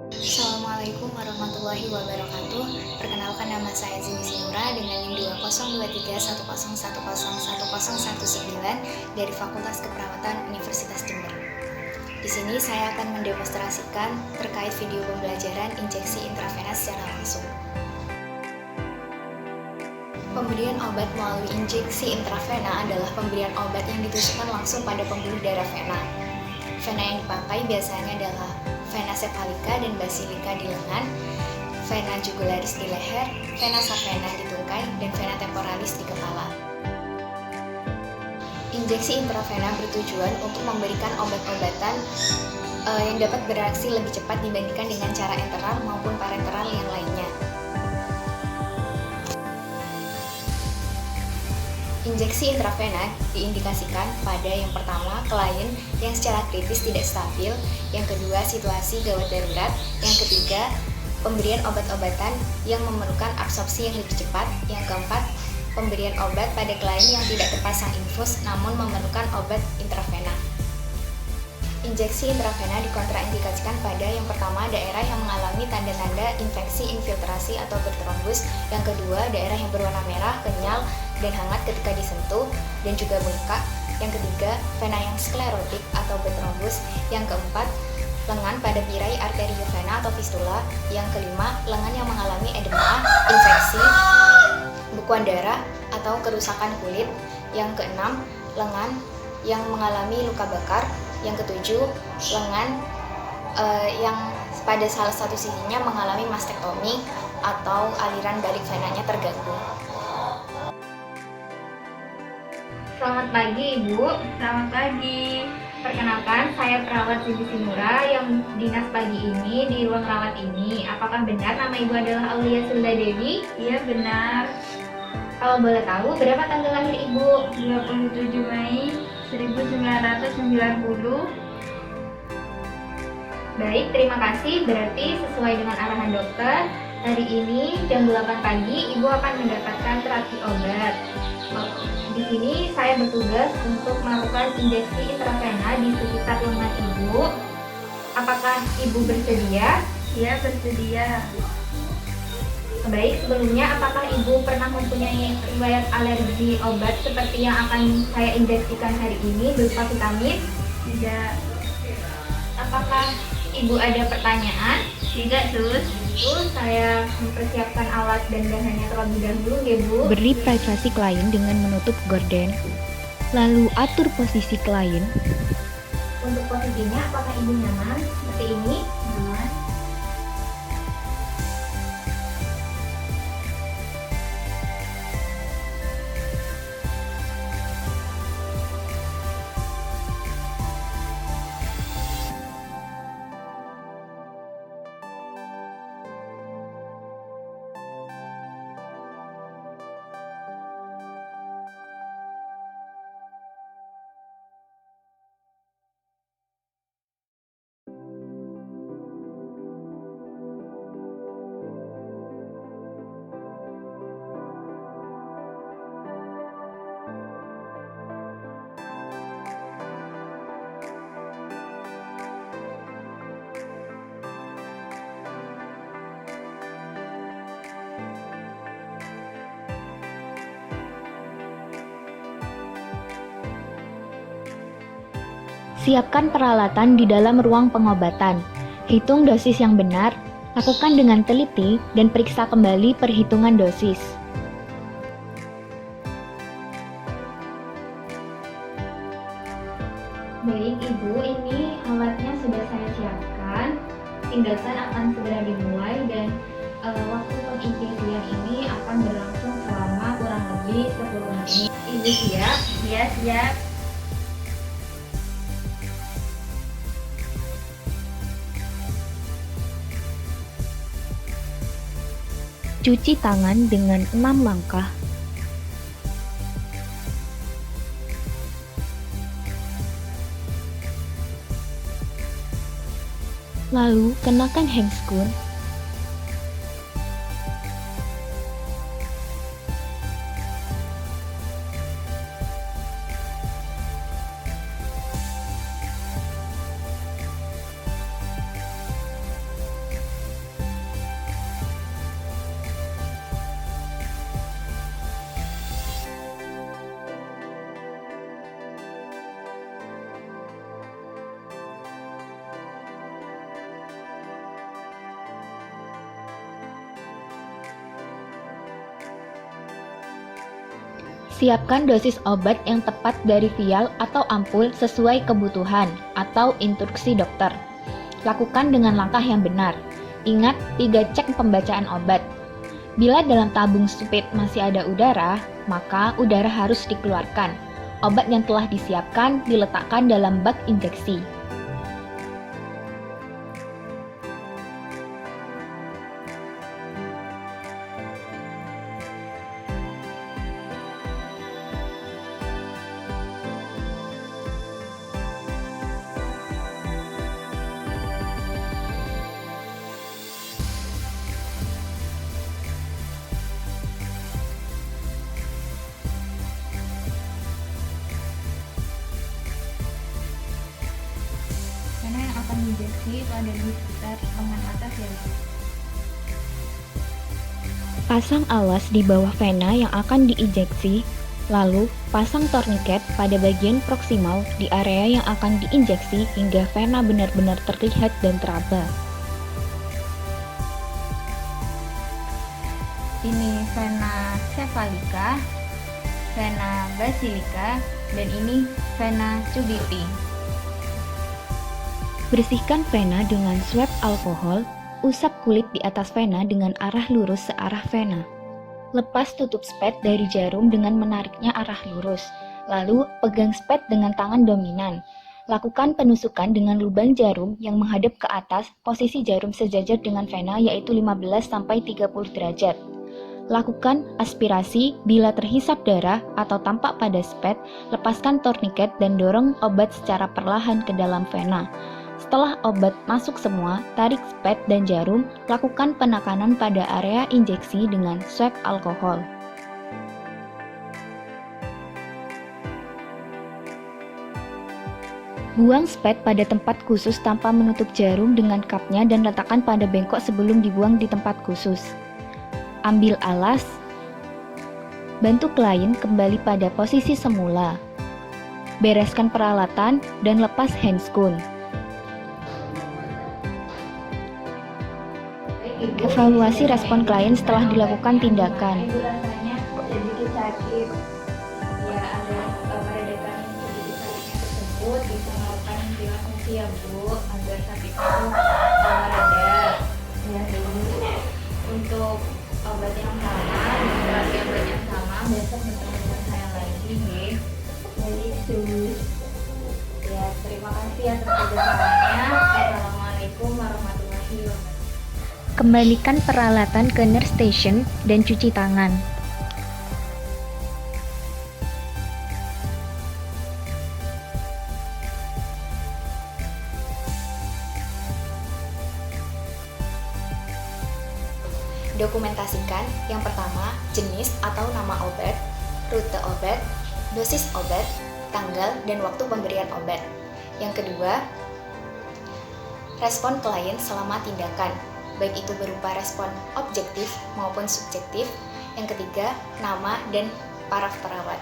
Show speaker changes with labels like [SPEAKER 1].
[SPEAKER 1] Assalamualaikum warahmatullahi wabarakatuh. Perkenalkan, nama saya Zini Sinura dengan NIM 20231101010119 dari Fakultas Keperawatan Universitas Jember. Di sini saya akan mendemonstrasikan terkait video pembelajaran injeksi intravena secara langsung. Pemberian obat melalui injeksi intravena adalah pemberian obat yang ditusukkan langsung pada pembuluh darah vena. Vena yang dipakai biasanya adalah vena cephalica dan basilica di lengan, vena jugularis di leher, vena savena di tungkai, dan vena temporalis di kepala. Injeksi intravena bertujuan untuk memberikan obat-obatan yang dapat bereaksi lebih cepat dibandingkan dengan cara enteral maupun parenteral yang lainnya. Injeksi intravena diindikasikan pada yang pertama, klien yang secara kritis tidak stabil, yang kedua, situasi gawat darurat, yang ketiga, pemberian obat-obatan yang memerlukan absorpsi yang lebih cepat, yang keempat, pemberian obat pada klien yang tidak terpasang infus namun memerlukan obat intravena. Injeksi intravena dikontraindikasikan pada yang pertama, daerah yang mengalami tanda-tanda infeksi infiltrasi atau bertrombus, yang kedua, daerah yang berwarna merah, kenyal, dan hangat ketika disentuh dan juga bengkak, yang ketiga, vena yang sklerotik atau bertrombus, yang keempat, lengan pada tirai arteriovena atau fistula, yang kelima, lengan yang mengalami edema, infeksi, bekuan darah, atau kerusakan kulit, yang keenam, lengan yang mengalami luka bakar, yang ketujuh, lengan yang pada salah satu sisinya mengalami mastektomi atau aliran balik venanya terganggu.
[SPEAKER 2] Selamat pagi Ibu.
[SPEAKER 3] Selamat pagi.
[SPEAKER 2] Perkenalkan, saya perawat Zini Sinura yang dinas pagi ini di ruang rawat ini. Apakah benar nama Ibu adalah Aulia Sunda Dewi?
[SPEAKER 3] Iya benar.
[SPEAKER 2] Kalau boleh tahu, berapa tanggal lahir Ibu?
[SPEAKER 3] 27 Mei 1990.
[SPEAKER 2] Baik, terima kasih. Berarti sesuai dengan arahan dokter, hari ini jam 8 pagi Ibu akan mendapatkan terapi obat. Di sini saya bertugas untuk melakukan injeksi intravena di sekitar lengan Ibu. Apakah Ibu bersedia?
[SPEAKER 3] Iya bersedia.
[SPEAKER 2] Baik, sebelumnya apakah Ibu pernah mempunyai riwayat alergi obat seperti yang akan saya injeksikan hari ini berupa vitamin?
[SPEAKER 3] Tidak.
[SPEAKER 2] Apakah Ibu ada pertanyaan?
[SPEAKER 3] Tidak sus.
[SPEAKER 2] Itu saya mempersiapkan alat dan bahannya terlebih dahulu ya Bu.
[SPEAKER 4] Beri privasi klien dengan menutup gorden, lalu atur posisi klien.
[SPEAKER 2] Untuk posisinya apakah Ibu nyaman seperti ini?
[SPEAKER 3] Nyaman.
[SPEAKER 4] Siapkan peralatan di dalam ruang pengobatan. Hitung dosis yang benar, lakukan dengan teliti, dan periksa kembali perhitungan dosis.
[SPEAKER 2] Baik Ibu, ini alatnya sudah saya siapkan. Tindakan akan segera dimulai dan waktu penginjeksian ini akan berlangsung selama kurang lebih 10 menit. Ibu siap?
[SPEAKER 3] Iya siap.
[SPEAKER 4] Cuci tangan dengan 6 langkah. Lalu, kenakan handscoon. Siapkan dosis obat yang tepat dari vial atau ampul sesuai kebutuhan atau instruksi dokter. Lakukan dengan langkah yang benar. Ingat 3 cek pembacaan obat. Bila dalam tabung supit masih ada udara, maka udara harus dikeluarkan. Obat yang telah disiapkan diletakkan dalam bak injeksi.
[SPEAKER 2] Vena yang akan diinjeksi itu ada di sekitar lengan atas ya, Bu.
[SPEAKER 4] Pasang alas di bawah vena yang akan diinjeksi, lalu pasang torniket pada bagian proksimal di area yang akan diinjeksi hingga vena benar-benar terlihat dan teraba.
[SPEAKER 2] Ini vena cephalika, vena basilica, dan ini vena cubitti.
[SPEAKER 4] Bersihkan vena dengan swab alkohol, usap kulit di atas vena dengan arah lurus searah vena. Lepas tutup spet dari jarum dengan menariknya arah lurus, lalu pegang spet dengan tangan dominan. Lakukan penusukan dengan lubang jarum yang menghadap ke atas, posisi jarum sejajar dengan vena yaitu 15-30 derajat. Lakukan aspirasi bila terhisap darah atau tampak pada spet, lepaskan torniket dan dorong obat secara perlahan ke dalam vena. Setelah obat masuk semua, tarik spet dan jarum, lakukan penekanan pada area injeksi dengan swab alkohol. Buang spet pada tempat khusus tanpa menutup jarum dengan kapnya dan letakkan pada bengkok sebelum dibuang di tempat khusus. Ambil alas, bantu klien kembali pada posisi semula. Bereskan peralatan dan lepas handscoon. Evaluasi respon klien setelah dilakukan tindakan.
[SPEAKER 2] Ibu rasanya sedikit sakit. Ya, ada meredakan sedikit sakitnya tersebut. Bisa melakukan relaksasi ya, Bu, agar sakit itu mereda. Ya, untuk obat yang sama, terapi obat yang sama, besok bertemu dengan saya lagi, nggih. Baik, sus. Ya, terima kasih atas kerjasamanya. Assalamualaikum warahmatullahi wabarakatuh.
[SPEAKER 4] Kembalikan peralatan ke nurse station dan cuci tangan.
[SPEAKER 1] Dokumentasikan yang pertama jenis atau nama obat, rute obat, dosis obat, tanggal dan waktu pemberian obat. Yang kedua, respon klien selama tindakan, baik itu berupa respon objektif maupun subjektif. Yang ketiga, nama dan paraf perawat.